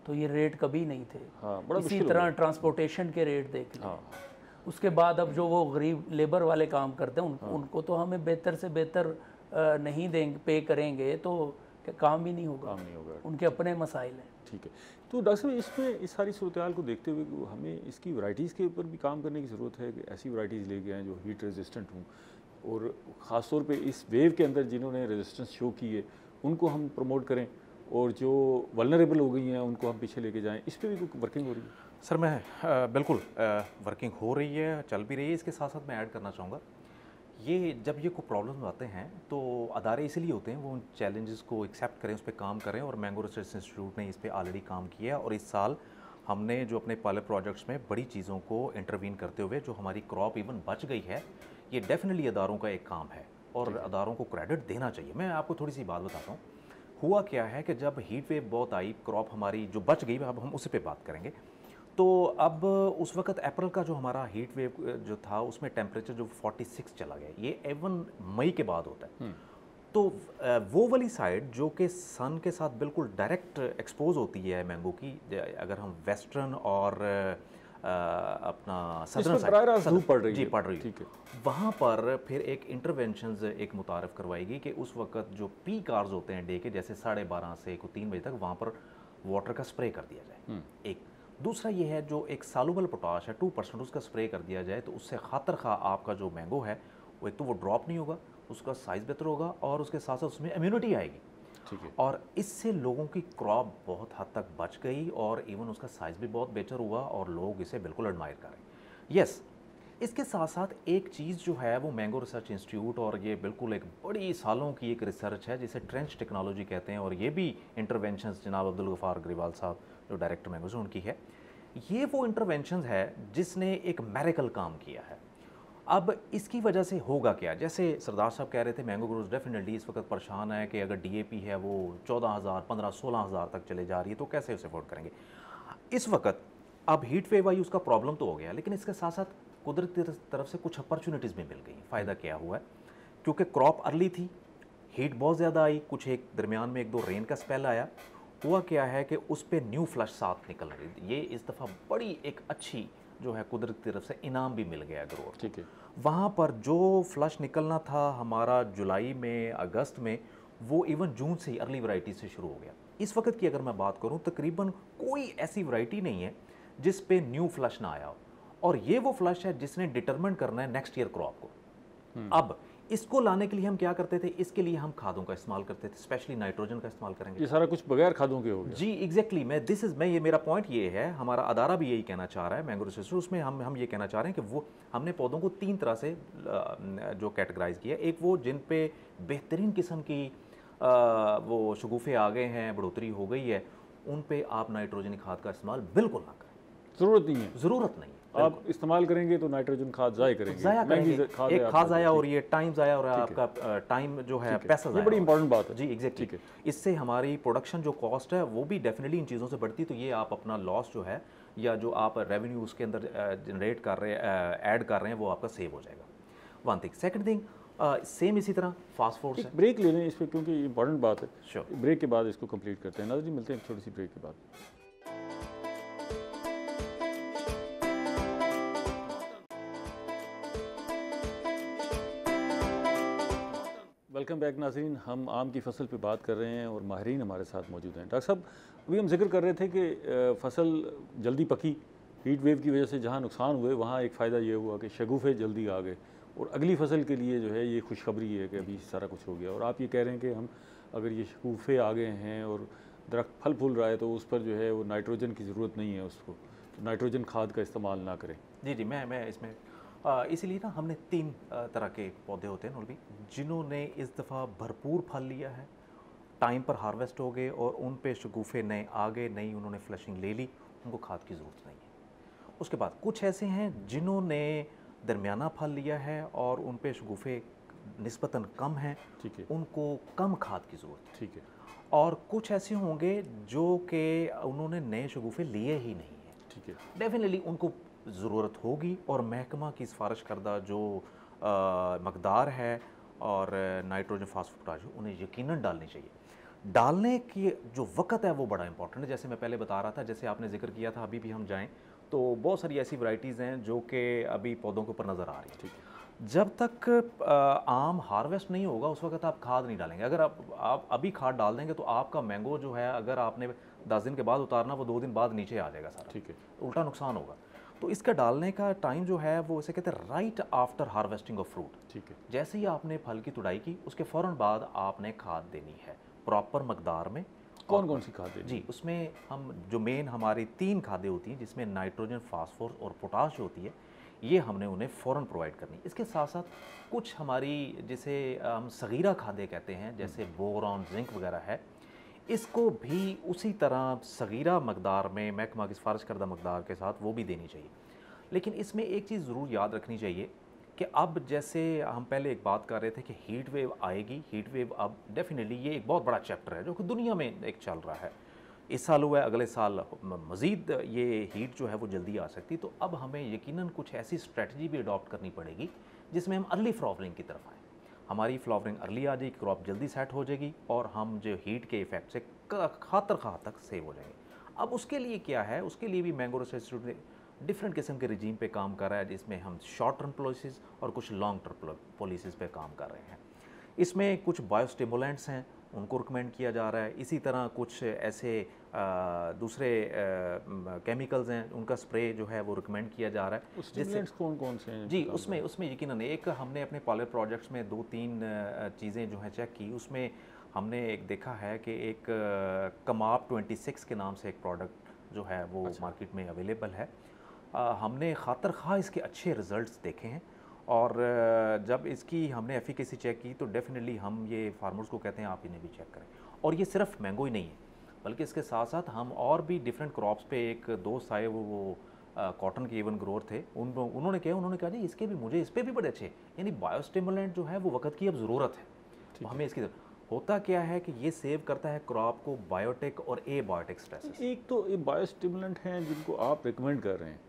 तो ये रेट कभी नहीं थे। इसी तरह ट्रांसपोर्टेशन के रेट देख लें। उसके बाद अब जो वो गरीब लेबर वाले काम करते हैं, उनको तो हमें बेहतर से बेहतर नहीं देंगे, पे करेंगे तो काम ही नहीं होगा, उनके अपने मसाइल हैं। ठीक है, तो डॉक्टर साहब इसमें इस सारी सूरत को देखते हुए हमें इसकी वैराइटीज़ के ऊपर भी काम करने की ज़रूरत है कि ऐसी वैराइटीज़ लेके आएँ जो हीट रेजिस्टेंट हों, और ख़ास तौर पे इस वेव के अंदर जिन्होंने रेजिस्टेंस शो की है उनको हम प्रमोट करें, और जो वल्नरेबल हो गई हैं उनको हम पीछे लेके जाएं। इस पर भी कोई वर्किंग हो रही है? सर मैं बिल्कुल वर्किंग हो रही है, चल भी रही है। इसके साथ साथ मैं ऐड करना चाहूँगा, ये जब ये कोई प्रॉब्लम्स आते हैं तो अदारे इसलिए होते हैं वो उन चैलेंजेस को एक्सेप्ट करें, उस पर काम करें, और मैंगो रिसर्च इंस्टीट्यूट ने इस पर ऑलरेडी काम किया, और इस साल हमने जो अपने पायलट प्रोजेक्ट्स में बड़ी चीज़ों को इंटरवीन करते हुए जो हमारी क्रॉप इवन बच गई है, ये डेफिनेटली अदारों का एक काम है और अदारों को क्रेडिट देना चाहिए। मैं आपको थोड़ी सी बात बताता हूँ। हुआ क्या है कि जब हीट वेव बहुत आई, क्रॉप हमारी जो बच गई, अब हम उसी पे बात करेंगे। तो अब उस वक्त अप्रैल का जो हमारा हीट वेव जो था उसमें टेम्परेचर जो 46 चला गया, ये एवन मई के बाद होता है। तो वो वाली साइड जो कि सन के साथ बिल्कुल डायरेक्ट एक्सपोज होती है मैंगो की, अगर हम वेस्टर्न और अपना सदर्न साइड धूप पड़ रही जी है, पड़ रही है, वहाँ पर फिर एक इंटरवेंशंस एक मुतारफ़ करवाएगी कि उस वक्त जो पीक आवर्स होते हैं डे के, जैसे 12:30 से 3 बजे तक, वहाँ पर वाटर का स्प्रे कर दिया जाए। एक दूसरा ये है जो एक सॉल्युबल पोटाश है 2%, उसका स्प्रे कर दिया जाए, तो उससे खातर खा आपका जो मैंगो है वो एक तो वो ड्रॉप नहीं होगा, उसका साइज़ बेहतर होगा, और उसके साथ साथ उसमें इम्यूनिटी आएगी। ठीक है, और इससे लोगों की क्रॉप बहुत हद तक बच गई, और इवन उसका साइज़ भी बहुत बेहतर हुआ, और लोग इसे बिल्कुल एडमायर करें। यस, इसके साथ साथ एक चीज़ जो है वो मैंगो रिसर्च इंस्टीट्यूट, और ये बिल्कुल एक बड़ी सालों की एक रिसर्च है जिसे ट्रेंच टेक्नोलॉजी कहते हैं, और ये भी इंटरवेंशंस जनाब अब्दुल गफ़ार ग्रेवाल साहब जो डायरेक्टर मैंगो उनकी है। ये वो इंटरवेंशंस है जिसने एक मैरिकल काम किया है। अब इसकी वजह से होगा क्या, जैसे सरदार साहब कह रहे थे, मैंगो ग्रोवर्स डेफिनेटली इस वक्त परेशान है कि अगर डीएपी है वो 14,000, 15, 16,000 तक चले जा रही है, तो कैसे उसे अफोर्ड करेंगे इस वक्त। अब हीट वेव आई, उसका प्रॉब्लम तो हो गया, लेकिन इसके साथ साथ कुदरत की तरफ से कुछ अपॉर्चुनिटीज़ भी मिल गई। फ़ायदा क्या हुआ है, क्योंकि क्रॉप अर्ली थी, हीट बहुत ज़्यादा आई, कुछ एक दरमियान में 1-2 रेन का स्पेल आया, हुआ क्या है कि उस पर न्यू फ्लश साथ निकल रही। ये इस दफ़ा बड़ी एक अच्छी जो है कुदरत की तरफ से इनाम भी मिल गया ग्रोवर। ठीक है, वहाँ पर जो फ्लश निकलना था हमारा जुलाई में, अगस्त में, वो इवन जून से ही अर्ली वैरायटी से शुरू हो गया। इस वक्त की अगर मैं बात करूँ, तकरीबन कोई ऐसी वैरायटी नहीं है जिस पे न्यू फ्लश ना आया हो, और ये वो फ्लश है जिसने डिटरमिन करना है नेक्स्ट ईयर क्रॉप को। अब इसको लाने के लिए हम क्या करते थे, इसके लिए हम खादों का इस्तेमाल करते थे, स्पेशली नाइट्रोजन का इस्तेमाल करेंगे। ये सारा कुछ बगैर खादों के हो गया। जी एग्जैक्टली, मैं ये मेरा पॉइंट ये है, हमारा अदारा भी यही कहना चाह रहा है मैंगो रिसर्च, उसमें हम ये कहना चाह रहे हैं कि वो हमने पौधों को 3 तरह से जो कैटेगराइज किया। एक वो जिन पे बेहतरीन किस्म की वो शगुफ़े आ गए हैं, बढ़ोतरी हो गई है, उन पे आप नाइट्रोजन खाद का इस्तेमाल बिल्कुल ना करें, ज़रूरत नहीं है। ज़रूरत नहीं। आप इस्तेमाल करेंगे तो नाइट्रोजन खाद ज़ाया करेंगे, एक खाद ज़ाया, और ये टाइम ज़ाया, और आपका टाइम जो है पैसा ज़ाया। ये बड़ी इंपॉर्टेंट बात है। जी एग्जैक्टली, इससे हमारी प्रोडक्शन जो कॉस्ट है वो भी डेफिनेटली इन चीज़ों से बढ़ती, तो ये आप अपना लॉस जो है या जो आप रेवेन्यू उसके अंदर जनरेट कर रहे हैं, ऐड कर रहे हैं, वो आपका सेव हो जाएगा। One thing. Second thing, same इसी तरह फास्फोरस है। ब्रेक ले लें इस पर, क्योंकि इंपॉर्टेंट बात है। श्योर, ब्रेक के बाद इसको कंप्लीट करते हैं। नाज़रीन, मिलते हैं छोटी सी ब्रेक के बाद। वेलकम बैक नाज़रीन, हम आम की फ़सल पे बात कर रहे हैं और माहिरीन हमारे साथ मौजूद हैं। डॉक्टर साहब, अभी हम जिक्र कर रहे थे कि फ़सल जल्दी पकी, हीट वेव की वजह से जहाँ नुकसान हुए वहाँ एक फ़ायदा ये हुआ कि शगुफ़े जल्दी आ गए, और अगली फ़सल के लिए जो है ये खुशखबरी है कि अभी सारा कुछ हो गया। और आप ये कह रहे हैं कि हम अगर ये शगुफ़े आ गए हैं और दरख्त फल फूल रहा है तो उस पर जो है वो नाइट्रोजन की ज़रूरत नहीं है, उसको तो नाइट्रोजन खाद का इस्तेमाल ना करें। जी, मैं इसमें इसीलिए ना हमने 3 तरह के पौधे होते हैं नॉर्मली, जिन्होंने इस दफ़ा भरपूर फल लिया है, टाइम पर हार्वेस्ट हो गए, और उन पे शगुफ़े नए आ गए, नई उन्होंने फ्लशिंग ले ली, उनको खाद की ज़रूरत नहीं है। उसके बाद कुछ ऐसे हैं जिन्होंने दरमियाना फल लिया है और उन पे शगुफ़े निस्बतन कम हैं, ठीक है, उनको कम खाद की ज़रूरत है। ठीक है। और कुछ ऐसे होंगे जो कि उन्होंने नए शगुफ़े लिए ही नहीं हैं। ठीक है, डेफिनेटली उनको ज़रूरत होगी और महकमा की सिफारिश करदा जो मकदार है और नाइट्रोजन फास्फोरास उन्हें यकीनन डालनी चाहिए। डालने की जो वक़्त है वो बड़ा इंपॉर्टेंट है। जैसे मैं पहले बता रहा था, जैसे आपने जिक्र किया था, अभी भी हम जाएँ तो बहुत सारी ऐसी वैरायटीज़ हैं जो कि अभी पौधों के ऊपर नज़र आ रही है। ठीक है। जब तक आम हार्वेस्ट नहीं होगा उस वक्त आप खाद नहीं डालेंगे। अगर आप अभी खाद डाल देंगे तो आपका मैंगो जो है, अगर आपने 10 दिन के बाद उतारना, वो 2 दिन बाद नीचे आ जाएगा सारा। ठीक है, उल्टा नुकसान होगा। तो इसका डालने का टाइम जो है वो इसे कहते हैं right after harvesting of fruit. ठीक है, जैसे ही आपने फल की तुड़ाई की उसके फ़ौरन बाद आपने खाद देनी है प्रॉपर मकदार में। कौन कौन सी खाद देनी? जी, उसमें हम जो मेन हमारी 3 खादें होती हैं जिसमें नाइट्रोजन, फास्फोरस और पोटाश जो होती है, ये हमने उन्हें फ़ौरन प्रोवाइड करनी। इसके साथ साथ कुछ हमारी जिसे हम सगीरा खादें कहते हैं, जैसे बोरॉन, जिंक वगैरह है, इसको भी उसी तरह सगीरा मकदार में महकमा की सिफारिश करदा मकदार के साथ वो भी देनी चाहिए। लेकिन इसमें एक चीज़ ज़रूर याद रखनी चाहिए कि अब जैसे हम पहले एक बात कर रहे थे कि हीट वेव आएगी, हीट वेव अब डेफिनेटली ये एक बहुत बड़ा चैप्टर है जो कि दुनिया में एक चल रहा है। इस साल हुआ है, अगले साल मज़ीद ये हीट जो है वो जल्दी आ सकती। तो अब हमें यकीनन कुछ ऐसी स्ट्रेटजी भी अडॉप्ट करनी पड़ेगी जिसमें हम अर्ली फ्लावरिंग की तरफ आएँ। हमारी फ्लावरिंग अर्ली आ जाएगी, क्रॉप जल्दी सेट हो जाएगी और हम जो हीट के इफेक्ट से खातर खा तक सेव हो जाएंगे। अब उसके लिए क्या है, उसके लिए भी मैंगो रिसर्च इंस्टीट्यूट ने डिफरेंट किस्म के रिजीम पे काम कर रहा है, जिसमें हम शॉर्ट टर्म पॉलिसीज़ और कुछ लॉन्ग टर्म पॉलिसीज़ पे काम कर रहे हैं। इसमें कुछ बायोस्टिमुलेंट्स हैं, उनको रिकमेंड किया जा रहा है। इसी तरह कुछ ऐसे दूसरे केमिकल्स हैं, उनका स्प्रे जो है वो रिकमेंड किया जा रहा है। स्टिमुलेंट्स कौन कौन से हैं? जी, उसमें यकीनन एक हमने अपने पायलट प्रोजेक्ट्स में 2-3 चीज़ें जो हैं चेक की। उसमें हमने एक देखा है कि एक कमाप 26 के नाम से एक प्रोडक्ट जो है वो मार्केट में अवेलेबल है। हमने खातर खा इसके अच्छे रिज़ल्ट्स देखे हैं और जब इसकी हमने एफिकेसी चेक की तो डेफिनेटली हम ये फार्मर्स को कहते हैं आप इन्हें भी चेक करें। और ये सिर्फ मैंगो ही नहीं है, बल्कि इसके साथ साथ हम और भी डिफरेंट क्रॉप्स पे, एक दोस्त आए वो कॉटन के इवन ग्रोअर थे, उन्होंने कहा जी इसके भी मुझे इस पर भी बड़े अच्छे, यानी बायोस्टिमुलेंट जो है वो वक्त की अब ज़रूरत है। तो हमें इसकी होता क्या है कि ये सेव करता है क्रॉप को बायोटिक और ए बायोटिक स्ट्रेसेस। एक तो ये बायोस्टिमुलेंट हैं जिनको आप रिकमेंड कर रहे हैं,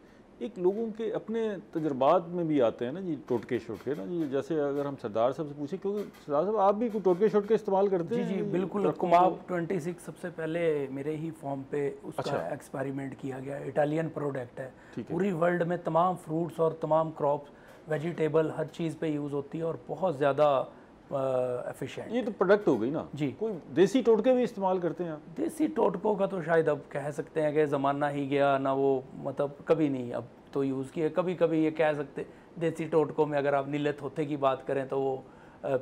एक लोगों के अपने तजर्बात में भी आते हैं ना जी, टोटके शोटके ना जी। जैसे अगर हम सरदार साहब से पूछें, क्योंकि सरदार साहब आप भी कोई टोटके शोटके इस्तेमाल करते हैं? जी बिल्कुल। कुमाब 26 सबसे पहले मेरे ही फॉर्म पे उसका एक्सपेरिमेंट किया गया। इटालियन प्रोडक्ट है, पूरी वर्ल्ड में तमाम फ्रूट्स और तमाम क्रॉप्स, वेजिटेबल, हर चीज़ पे यूज़ होती है और बहुत ज़्यादा एफिशिएंट। ये तो प्रोडक्ट हो गई ना जी। कोई देसी टोटके भी इस्तेमाल करते हैं आप? देसी टोटकों का तो शायद अब कह सकते हैं कि ज़माना ही गया ना, वो मतलब कभी नहीं अब तो यूज़ किए। कभी कभी ये कह सकते देसी टोटकों में अगर आप नीले थोथे की बात करें तो वो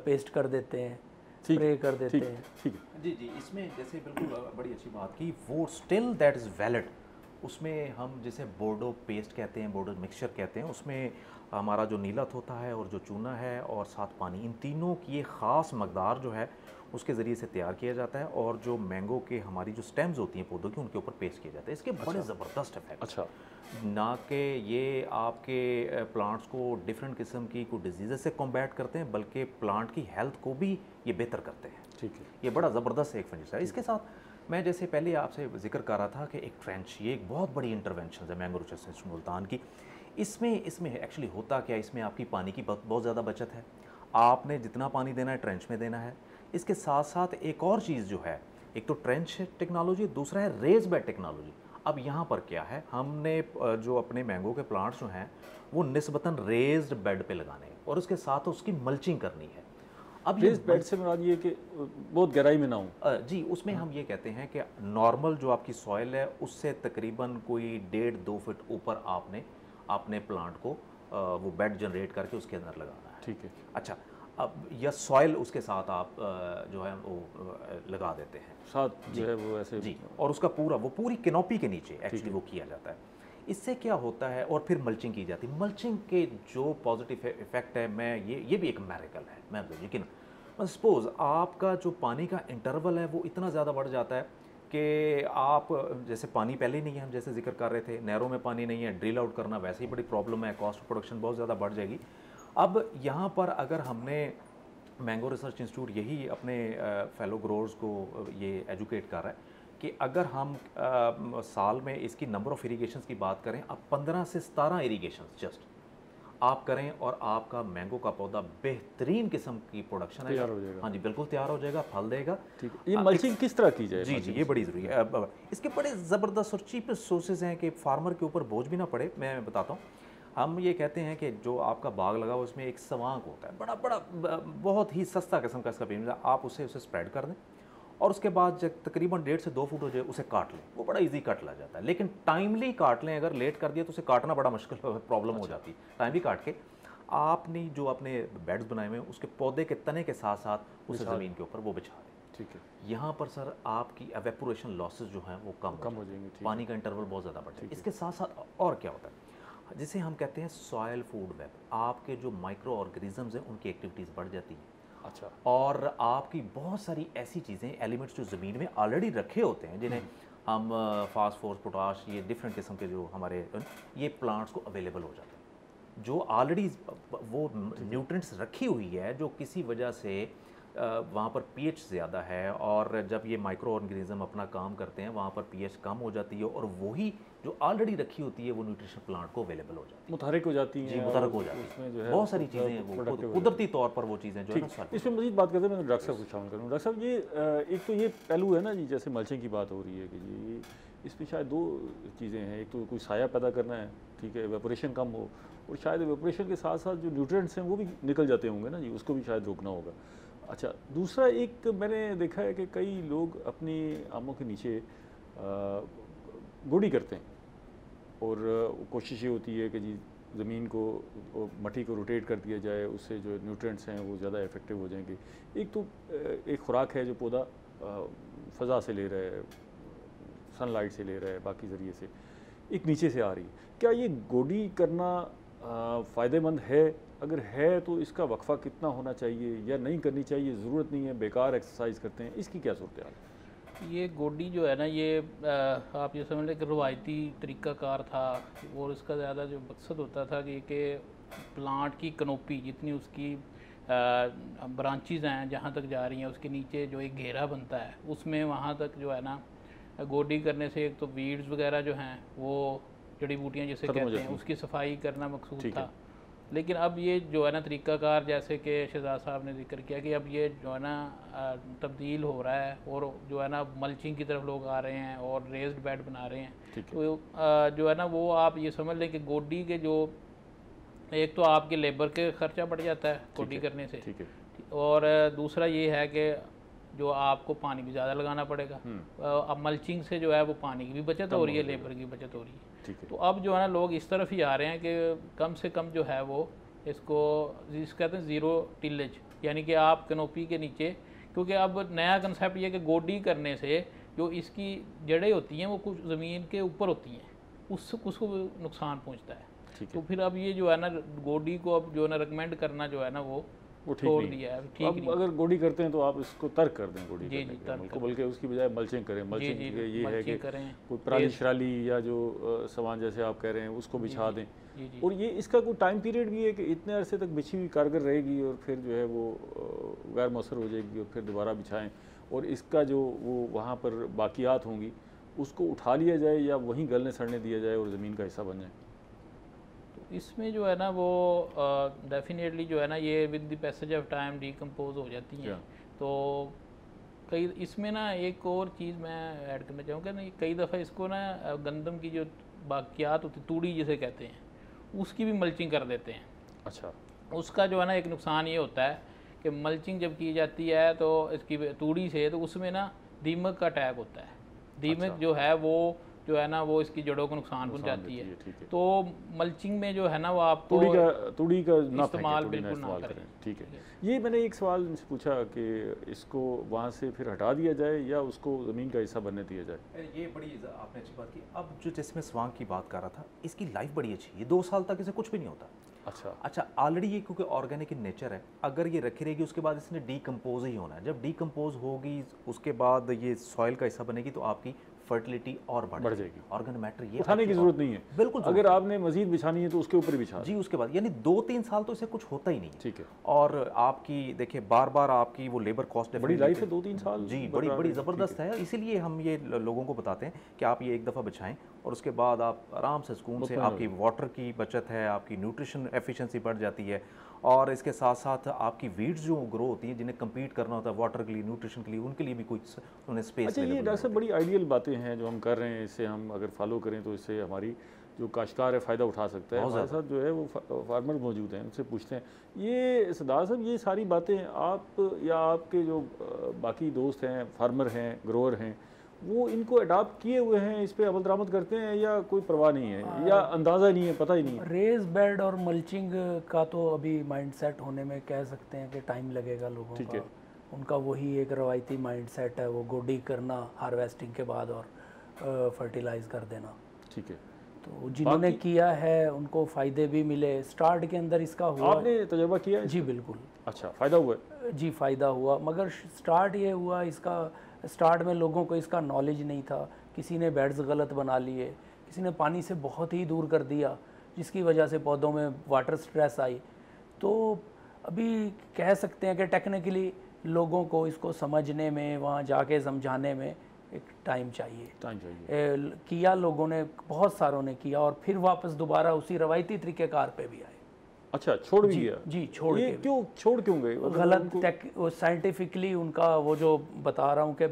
पेस्ट कर देते हैं, स्प्रे कर देते हैं। ठीक है जी, इसमें जैसे बिल्कुल बड़ी अच्छी बात की, वो स्टिल दैट इज़ वैलिड। उसमें हम जैसे बोर्डो पेस्ट कहते हैं, बोर्डो मिक्सचर कहते हैं, उसमें हमारा जो नीला थोथा है और जो चूना है और साथ पानी, इन तीनों की ये ख़ास मकदार जो है उसके ज़रिए से तैयार किया जाता है और जो मैंगो के हमारी जो स्टेम्स होती हैं पौधों की, उनके ऊपर पेस्ट किया जाता है। इसके बड़े ज़बरदस्त इफेक्ट। अच्छा, ना कि ये आपके प्लांट्स को डिफरेंट किस्म की कोई डिजीज़ से कॉम्बैट करते हैं, बल्कि प्लांट की हेल्थ को भी ये बेहतर करते हैं। ठीक है। ये बड़ा ज़बरदस्त एक फंजिसाइड है। इसके साथ मैं जैसे पहले आपसे जिक्र कर रहा था कि एक ट्रेंच, ये एक बहुत बड़ी इंटरवेंशन है मैंगो रिसर्च इंस्टीट्यूट मुल्तान की। इसमें एक्चुअली होता क्या, इसमें आपकी पानी की बहुत ज़्यादा बचत है। आपने जितना पानी देना है ट्रेंच में देना है। इसके साथ साथ एक और चीज़ जो है, एक तो ट्रेंच टेक्नोलॉजी, दूसरा है रेज बेड टेक्नोलॉजी। अब यहाँ पर क्या है, हमने जो अपने मैंगो के प्लांट्स जो हैं वो निस्बतन रेज्ड बेड पे लगाने हैं और उसके साथ उसकी मल्चिंग करनी है। अब रेज्ड बेड से मुराद ये कि बहुत गहराई में ना हो। जी, उसमें हम ये कहते हैं कि नॉर्मल जो आपकी सॉइल है उससे तकरीबन कोई 1.5-2 फुट ऊपर आपने अपने प्लांट को वो बेड जनरेट करके उसके अंदर लगाना है। ठीक है। अच्छा, अब या सॉइल उसके साथ आप जो है वो लगा देते हैं साथ जो है वो ऐसे जी, और उसका पूरी कैनोपी के नीचे एक्चुअली वो किया जाता है। इससे क्या होता है, और फिर मल्चिंग की जाती है। मल्चिंग के जो पॉजिटिव इफेक्ट है, मैं ये भी एक मेरिकल है, मैं लेकिन सपोज आपका जो पानी का इंटरवल है वो इतना ज़्यादा बढ़ जाता है कि आप जैसे पानी पहले ही नहीं है, हम जैसे जिक्र कर रहे थे, नहरों में पानी नहीं है, ड्रिल आउट करना वैसे ही बड़ी प्रॉब्लम है, कॉस्ट ऑफ प्रोडक्शन बहुत ज़्यादा बढ़ जाएगी। अब यहाँ पर अगर हमने मैंगो रिसर्च इंस्टीट्यूट यही अपने फेलो ग्रोअर्स को ये एजुकेट कर रहा है कि अगर हम साल में इसकी नंबर ऑफ़ इरीगेशंस की बात करें, अब 15 से 17 इरीगेशंस जस्ट आप करें और आपका मैंगो का पौधा बेहतरीन किस्म की प्रोडक्शन है, तैयार हो जाएगा। हाँ जी, बिल्कुल तैयार हो जाएगा, फल देगा। ठीक है, ये मल्चिंग किस तरह की जाए? जी जी, ये बड़ी ज़रूरी है। इसके बड़े ज़बरदस्त और चीपेस्ट सोर्सेज हैं कि फार्मर के ऊपर बोझ भी ना पड़े। मैं बताता हूँ, हम ये कहते हैं कि जो आपका बाग लगा हुआ उसमें एक सवांग होता है, बड़ा बड़ा बहुत ही सस्ता किस्म का इसका पेड़, आप उसे स्प्रेड कर दें और उसके बाद जब तकरीबन 1.5 से 2 फुट हो जाए उसे काट लें, वो बड़ा इजी कट ला जाता है। लेकिन टाइमली काट लें, अगर लेट कर दिया तो उसे काटना बड़ा मुश्किल प्रॉब्लम हो जाती है। टाइमली काट के आपने जो अपने बेड्स बनाए हुए हैं उसके पौधे के तने के साथ साथ उस ज़मीन के ऊपर वो बिछा दें। ठीक है, यहाँ पर सर आपकी एवेपोरेशन लॉसेस जो हैं वो कम हो जाएंगे। पानी का इंटरवल बहुत ज़्यादा बढ़ जाएगा। इसके साथ साथ और क्या होता है, जिसे हम कहते हैं सॉयल फूड वेब, आपके जो माइक्रो ऑर्गेनिजम्स हैं उनकी एक्टिविटीज़ बढ़ जाती है। अच्छा, और आपकी बहुत सारी ऐसी चीज़ें, एलिमेंट्स जो ज़मीन में ऑलरेडी रखे होते हैं, जिन्हें हम फास्फोरस, पोटाश, ये डिफरेंट किस्म के जो हमारे ये प्लांट्स को अवेलेबल हो जाते हैं, जो ऑलरेडी वो न्यूट्रिएंट्स रखी हुई है, जो किसी वजह से वहाँ पर पीएच ज़्यादा है, और जब ये माइक्रो ऑर्गेनिज्म अपना काम करते हैं वहाँ पर पीएच कम हो जाती है और वही जो ऑलरेडी रखी होती है वो न्यूट्रिशन प्लांट को अवेलेबल हो जाती है, मुतहरिक हो जाती है। जी, मुतहरिक हो जाती उसमें जो है बहुत सारी चीज़ें हैं वो कुदरती तौर पर वो चीज़ें जो है ना। इसमें मज़ीद बात करते हैं, मैं डॉक्टर साहब को शामिल करूँ। डॉक्टर साहब, ये एक तो ये पहलू है ना जी, जैसे मल्चिंग की बात हो रही है कि जी इसमें शायद 2 चीज़ें हैं। एक तो कोई साया पैदा करना है, ठीक है, एवेपोरेशन कम हो, और शायद एवेपोरेशन के साथ साथ जो न्यूट्रिएंट्स हैं वो भी निकल जाते होंगे ना जी, उसको भी शायद रोकना होगा। अच्छा, दूसरा एक मैंने देखा है कि कई लोग अपनी आमों के नीचे गोडी करते हैं, और कोशिश ये होती है कि जी ज़मीन को, मट्टी को रोटेट कर दिया जाए, उससे जो न्यूट्रिएंट्स हैं वो ज़्यादा इफेक्टिव हो जाएंगे। एक तो एक खुराक है जो पौधा फ़ज़ा से ले रहा है, सनलाइट से ले रहा है, बाकी ज़रिए से एक नीचे से आ रही है। क्या ये गोडी करना फ़ायदेमंद है? अगर है तो इसका वक्फा कितना होना चाहिए या नहीं करनी चाहिए, ज़रूरत नहीं है, बेकार एक्सरसाइज करते हैं, इसकी क्या सूरत हाल है? ये गोडी जो है ना, ये आप ये समझ लें कि रवायती तरीक़ाकार था, और इसका ज़्यादा जो मकसद होता था कि प्लांट की कनोपी जितनी उसकी ब्रांचेज़ हैं जहाँ तक जा रही हैं, उसके नीचे जो एक घेरा बनता है उसमें वहाँ तक जो है ना गोडी करने से एक तो वीड्स वगैरह जो हैं वो जड़ी बूटियाँ जिसे कहते हैं उसकी सफाई करना मकसूद था। लेकिन अब ये जो है ना तरीक़ाकार, जैसे कि शहजाद साहब ने जिक्र किया कि अब ये जो है ना तब्दील हो रहा है, और जो है ना मल्चिंग की तरफ लोग आ रहे हैं और रेज्ड बेड बना रहे हैं। तो जो है ना वो आप ये समझ लें कि गोडी के जो एक तो आपके लेबर के खर्चा बढ़ जाता है गोडी करने से, और दूसरा ये है कि जो आपको पानी भी ज़्यादा लगाना पड़ेगा। अब मल्चिंग से जो है वो पानी की भी बचत हो रही है, लेबर की बचत हो रही है। तो अब जो है ना लोग इस तरफ ही आ रहे हैं कि कम से कम जो है वो इसको कहते हैं ज़ीरो टिलेज, यानी कि आप कनोपी के नीचे, क्योंकि अब नया कंसेप्ट ये कि गोडी करने से जो इसकी जड़ें होती हैं वो कुछ ज़मीन के ऊपर होती हैं, उसको नुकसान पहुँचता है। तो फिर अब ये जो है ना गोडी को अब जो है ना रिकमेंड करना जो है ना वो छोड़ दिया है। ठीक अब अगर गोडी करते हैं तो आप इसको तर्क कर दें गोडी करने को, बल्कि उसकी बजाय मल्चिंग करें। मल्चिंग ये है कि कोई पराली शराली या जो सामान जैसे आप कह रहे हैं उसको बिछा दें, और ये इसका कोई टाइम पीरियड भी है कि इतने अरसे तक बिछी हुई कारगर रहेगी और फिर जो है वो गैर मौसर हो जाएगी और फिर दोबारा बिछाएं, और इसका जो वो वहाँ पर बाकियात होंगी उसको उठा लिया जाए या वहीं गलने सड़ने दिया जाए और ज़मीन का हिस्सा बन जाए। इसमें जो है ना वो डेफिनेटली जो है ना ये with the passage of time decompose हो जाती हैं। तो कई इसमें ना एक और चीज़ मैं ऐड करना चाहूँगा ना, कई दफ़ा इसको ना गंदम की जो बाकियात होती, तूड़ी जिसे कहते हैं, उसकी भी मल्चिंग कर देते हैं। अच्छा, उसका जो है ना एक नुकसान ये होता है कि मल्चिंग जब की जाती है तो इसकी तूड़ी से, तो उसमें ना दीमक का अटैक होता है। दीमक जो है वो जो है ना वो इसकी जड़ों को नुकसान पहुंचाती है। तो मल्चिंग में जो है ना वो आपको तूड़ी का इस्तेमाल बिल्कुल ना करें। ठीक है। ये मैंने एक सवाल इनसे पूछा कि इसको वहाँ से फिर हटा दिया जाए या उसको ज़मीन का हिस्सा बनने दिया जाए। ये बड़ी आपने अच्छी बात की। अब जो जिसमें स्वांग की बात कर रहा था, इसकी लाइफ बड़ी अच्छी है, ये 2 साल तक इसे कुछ भी नहीं होता। अच्छा, ऑलरेडी ये क्योंकि ऑर्गेनिक इन नेचर है, अगर ये रखी रहेगी उसके बाद इसने डीकम्पोज ही होना है। जब डीकम्पोज होगी उसके बाद ये सॉइल का हिस्सा बनेगी तो आपकी फर्टिलिटी और बढ़ जाएगी। ऑर्गन मैटर ये उठाने की जरूरत नहीं है, बिल्कुल। अगर आपने मजीद बिछानी है तो उसके ऊपर बिछा जी, उसके बाद यानी 2-3 साल तो इसे कुछ होता ही नहीं। ठीक है। और आपकी देखिए बार बार आपकी वो लेबर कॉस्ट बड़ी लाइफ है 2-3 साल। जी, बड़ी ज़बरदस्त है। इसीलिए हम ये लोगों को बताते हैं कि आप ये एक दफ़ा बिछाएं और उसके बाद आप आराम से सुकून से, आपकी वाटर की बचत है, आपकी न्यूट्रिशन एफिशिएंसी बढ़ जाती है और इसके साथ साथ आपकी वीड्स जो ग्रो होती हैं, जिन्हें कम्पीट करना होता है वाटर के लिए, न्यूट्रिशन के लिए, उनके लिए भी कुछ उन्हें स्पेस। अच्छा, ये डॉक्टर साहब बड़ी आइडियल बातें हैं जो हम कर रहे हैं, इससे हम अगर फॉलो करें तो इससे हमारी जो काश्तकार है फ़ायदा उठा सकता है। हमारे साथ जो है वो फार्मर मौजूद हैं, उनसे पूछते हैं। ये सरदार साहब, ये सारी बातें आप या आपके जो बाकी दोस्त हैं, फार्मर हैं, ग्रोअर हैं, वो इनको अडॉप्ट किए हुए हैं, इस पे अमल दरामद करते हैं या कोई परवाह नहीं है या अंदाज़ा नहीं है, पता ही नहीं है? रेज बेड और मल्चिंग का तो अभी माइंडसेट होने में कह सकते हैं कि टाइम लगेगा लोगों ठीक का। है। उनका वही एक रवायती माइंडसेट है, वो गोडी करना हार्वेस्टिंग के बाद और फर्टिलाइज कर देना। ठीक है। तो जिन्होंने किया है उनको फ़ायदे भी मिले। स्टार्ट के अंदर इसका हुआ। आपने तजुर्बा किया है? जी बिल्कुल। अच्छा, फ़ायदा हुआ है? जी फ़ायदा हुआ, मगर स्टार्ट ये हुआ, इसका स्टार्ट में लोगों को इसका नॉलेज नहीं था। किसी ने बेड्स गलत बना लिए, किसी ने पानी से बहुत ही दूर कर दिया, जिसकी वजह से पौधों में वाटर स्ट्रेस आई। तो अभी कह सकते हैं कि टेक्निकली लोगों को इसको समझने में, वहाँ जाके समझाने में एक टाइम चाहिए। किया लोगों ने, बहुत सारों ने किया और फिर वापस दोबारा उसी रवायती तरीक़ेकार पे भी आए। अच्छा, छोड़ भी गया? जी, छोड़ ये के। छोड़ क्यों गए? गलत वो साइंटिफिकली उनका वो जो बता रहा हूँ कि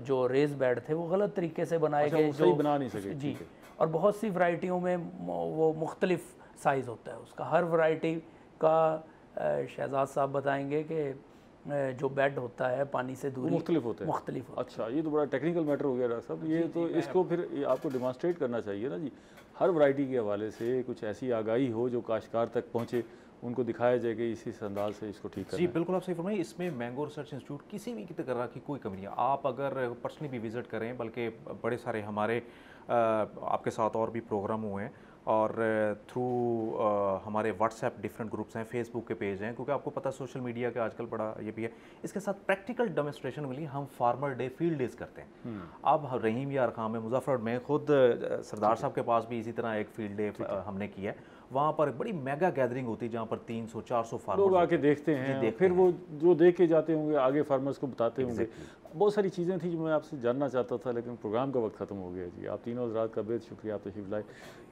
जो रेज बेड थे वो गलत तरीके से बनाए गए, जो बना नहीं सके। जी। और बहुत सी वैरायटियों में वो मुख्तलिफ साइज़ होता है उसका। हर वैरायटी का शहजाद साहब बताएंगे कि जो बेड होता है पानी से दूरी मुख्तलिफ होता है। मुख्तलिफ होता है। अच्छा, ये तो बड़ा टेक्निकल मैटर हो गया डॉक्टर साहब। ये तो इसको फिर आपको डिमॉन्स्ट्रेट करना चाहिए ना जी। हर वैरायटी के हवाले से कुछ ऐसी आगाही हो जो काश्तकार तक पहुँचे, उनको दिखाया जाए कि इसी अंदाज से इसको ठीक करना। जी बिल्कुल, आप सही फरमाइए। इसमें मैंगो रिसर्च इंस्टीट्यूट किसी भी तरह की कोई कमी नहीं है। आप अगर पर्सनली भी विज़िट करें, बल्कि बड़े सारे हमारे आपके साथ और भी प्रोग्राम हुए हैं और थ्रू हमारे व्हाट्सएप डिफरेंट ग्रुप्स हैं, फेसबुक के पेज हैं, क्योंकि आपको पता है सोशल मीडिया का आजकल बड़ा ये भी है। इसके साथ प्रैक्टिकल डेमोन्स्ट्रेशन के लिए हम फार्मर डे, फील्ड डेज करते हैं। अब रहीम यार खान में मुजफ्फर में खुद सरदार साहब के पास भी इसी तरह एक फील्ड डे हमने किया है। वहाँ पर बड़ी मेगा गैदरिंग होती है जहाँ पर 300-400 फार्मर लोग आके देखते हैं, फिर वो जो देख के जाते होंगे आगे फार्मर्स को बताते होंगे। बहुत सारी चीज़ें थी जो मैं आपसे जानना चाहता था, लेकिन प्रोग्राम का वक्त ख़त्म हो गया जी। आप तीनों हज़रात का बेहद शुक्रिया, आप तशरीफ़ लाए।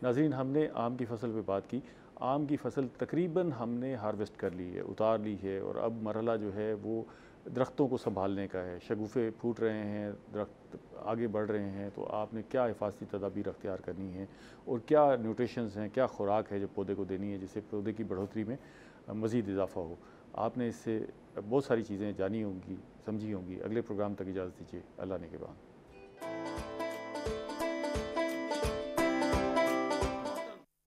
नाज़रीन, हमने आम की फसल पे बात की। आम की फसल तकरीबन हमने हार्वेस्ट कर ली है, उतार ली है, और अब मरहला जो है वो दरख्तों को संभालने का है। शगुफ़े फूट रहे हैं, दरख्त आगे बढ़ रहे हैं, तो आपने क्या हिफाजती तदाबीर अख्तियार करनी है और क्या न्यूट्रिशंस हैं, क्या खुराक है जो पौधे को देनी है जिससे पौधे की बढ़ोतरी में मज़ीद इजाफ़ा हो। आपने इससे बहुत सारी चीज़ें जानी होंगी, समझी होंगी। अगले प्रोग्राम तक इजाज़त दीजिए। अल्लाह ने के बाद।